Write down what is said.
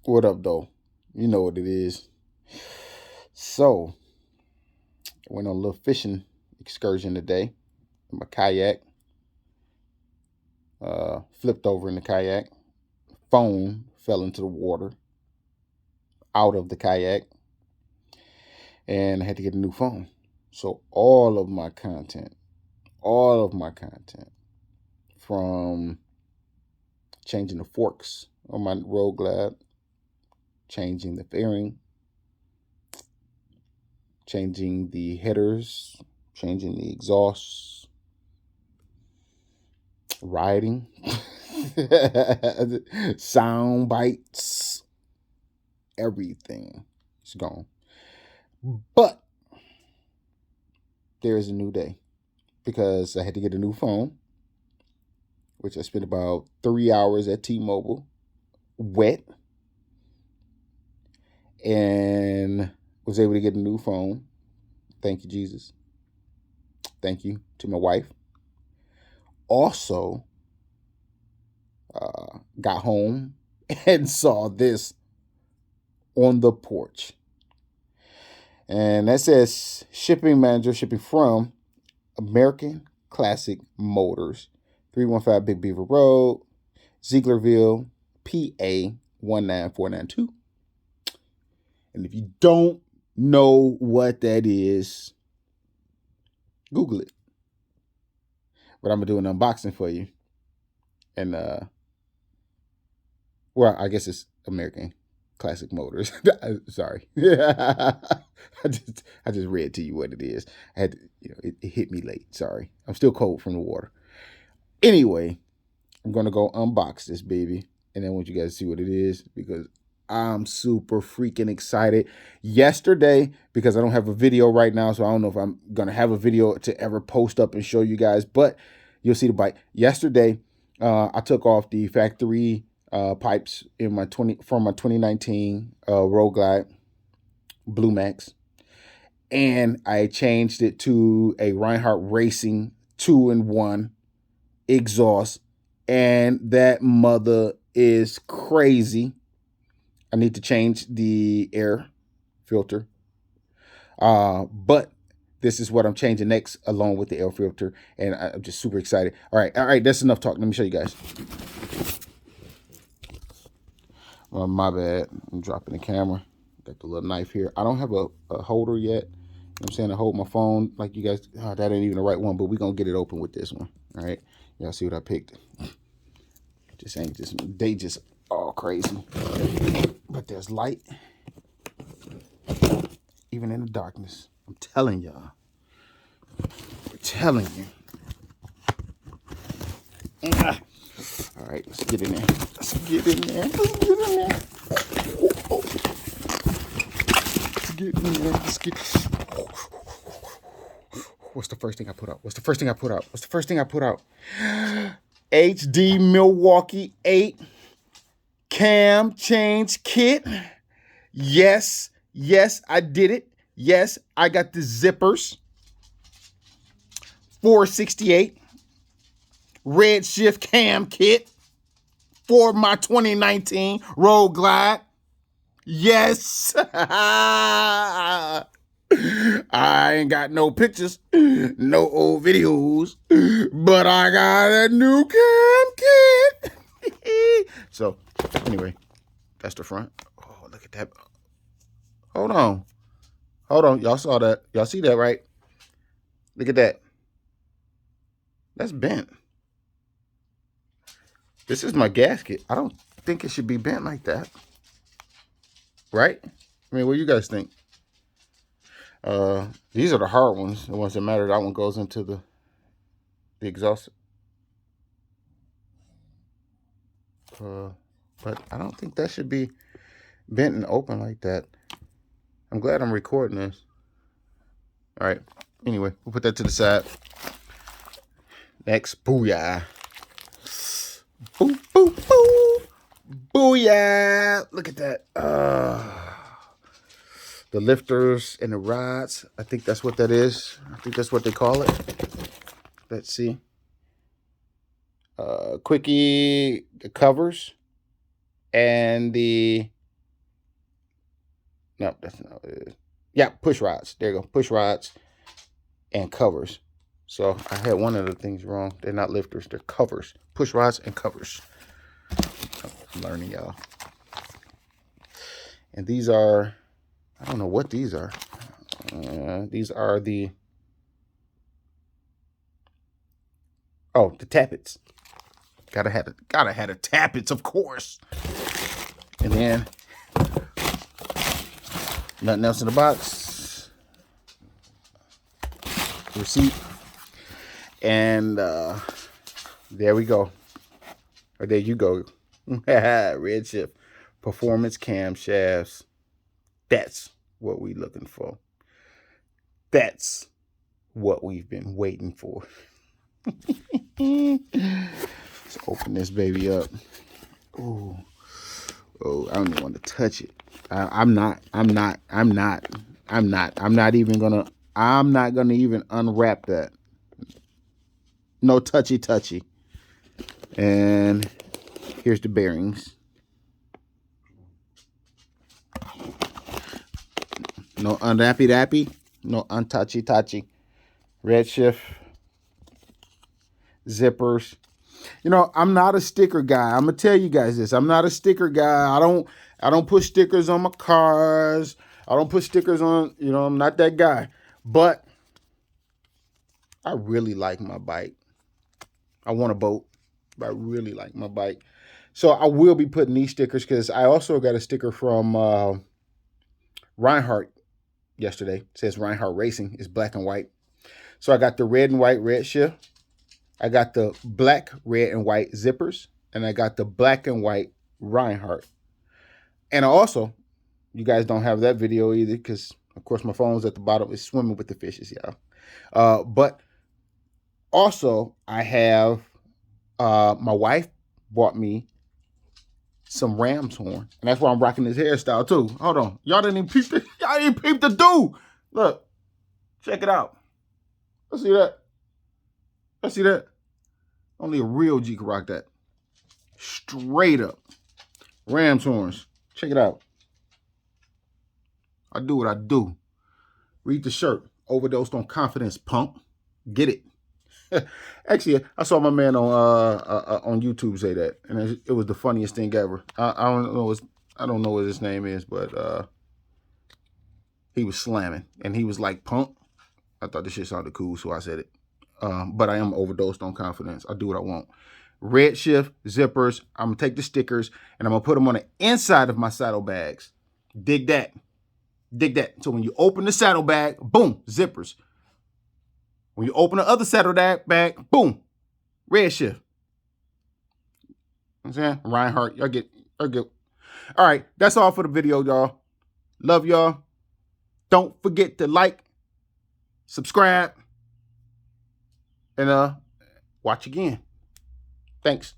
What up, though? You know what it is. So, I went on a little fishing excursion today. My kayak flipped over in the kayak. Phone fell into the water out of the kayak, and I had to get a new phone. So, all of my content from changing the forks on my Road Glide, changing the fairing, changing the headers, changing the exhausts, riding, sound bites, everything is gone. But there is a new day because I had to get a new phone, which I spent about 3 hours at T-Mobile wet, and was able to get a new phone. Thank you, Jesus. Thank you to my wife. Also, got home and saw this on the porch. And that says shipping manager, shipping from American Classic Motors, 315 Big Beaver Road, Zieglerville, PA 19492. And if you don't know what that is, Google it. But I'm gonna do an unboxing for you. And well, I guess it's American Classic Motors. Sorry. I just read to you what it is. I had to, it hit me late. Sorry. I'm still cold from the water. Anyway, I'm gonna go unbox this baby, and then I want you guys to see what it is because I'm super freaking excited. Yesterday, because I don't have a video right now, so I don't know if I'm gonna have a video to ever post up and show you guys, but you'll see the bike. Yesterday, I took off the factory pipes in my 2019 Road Glide Blue Max, and I changed it to a Reinhardt Racing 2-in-1 exhaust, and that mother is crazy. I need to change the air filter, but this is what I'm changing next, along with the air filter, and I'm just super excited. All right, that's enough talk. Let me show you guys. My bad. I'm dropping the camera. Got the little knife here. I don't have a holder yet. I'm saying to hold my phone like you guys. That ain't even the right one, but we're going to get it open with this one. All right. Y'all see what I picked. They just all crazy. But there's light. Even in the darkness. I'm telling y'all. I'm telling you. All right, let's get in there. Let's get in there. Let's get in there. Let's get in there. Let's get. What's the first thing I put out? What's the first thing I put out? What's the first thing I put out? HD Milwaukee 8 cam change kit. Yes, I did it. Yes, I got the zippers. 468 Redshift cam kit for my 2019 Road Glide. Yes. I ain't got no pictures, no old videos, but I got a new cam kit. So, anyway, that's the front. Oh, look at that. Hold on. Y'all saw that. Y'all see that, right? Look at that. That's bent. This is my gasket. I don't think it should be bent like that. Right? I mean, what do you guys think? These are the hard ones. The ones that matter. That one goes into the exhaust. But I don't think that should be bent and open like that. I'm glad I'm recording this. All right. Anyway, we'll put that to the side. Next, booyah. Boo, boo, boo. Booyah. Look at that. The lifters and the rods. I think that's what that is. I think that's what they call it. Let's see. Quickie, the covers. and no, that's not what it is. Yeah, push rods. There you go. Push rods and covers. So I had one of the things wrong. They're not lifters, they're covers. Push rods and covers. I'm learning, y'all. And these are, I don't know what these are. These are the tappets. Gotta have the tappets, of course. And then nothing else in the box. Receipt. And there we go. Or there you go. Redshift performance camshafts. That's what we're looking for. That's what we've been waiting for. Let's open this baby up. Oh, I don't even want to touch it. I'm not even gonna even unwrap that. No touchy. And here's the bearings. No unwrappy. No untouchy. Redshift zippers. You know, I'm not a sticker guy. I'm gonna tell you guys this. I'm not a sticker guy. I don't put stickers on my cars. I don't put stickers on, I'm not that guy. But I really like my bike. I want a boat, but I really like my bike. So I will be putting these stickers because I also got a sticker from Reinhardt yesterday. It says Reinhardt Racing. It's black and white. So I got the red and white Redshift. I got the black, red, and white zippers. And I got the black and white Reinhardt. And also, you guys don't have that video either because, of course, my phone's at the bottom. It's swimming with the fishes, y'all. But also, I have my wife bought me some ram's horn. And that's why I'm rocking this hairstyle, too. Hold on. Y'all didn't even peep the do. Look. Check it out. Let's see that. Only a real G can rock that. Straight up. Ram's horns. Check it out. I do what I do. Read the shirt. Overdosed on confidence, punk. Get it. Actually, I saw my man on YouTube say that, and it was the funniest thing ever. I don't know what his name is, but he was slamming, and he was like, "Punk." I thought this shit sounded cool, so I said it. But I am overdosed on confidence. I do what I want. Redshift zippers. I'm gonna take the stickers and I'm gonna put them on the inside of my saddlebags. Dig that. So when you open the saddlebag, boom, zippers. When you open the other saddlebag, boom, Redshift. I'm saying? Reinhardt, y'all get. All right, that's all for the video, y'all. Love y'all. Don't forget to like, subscribe, and watch again. Thanks.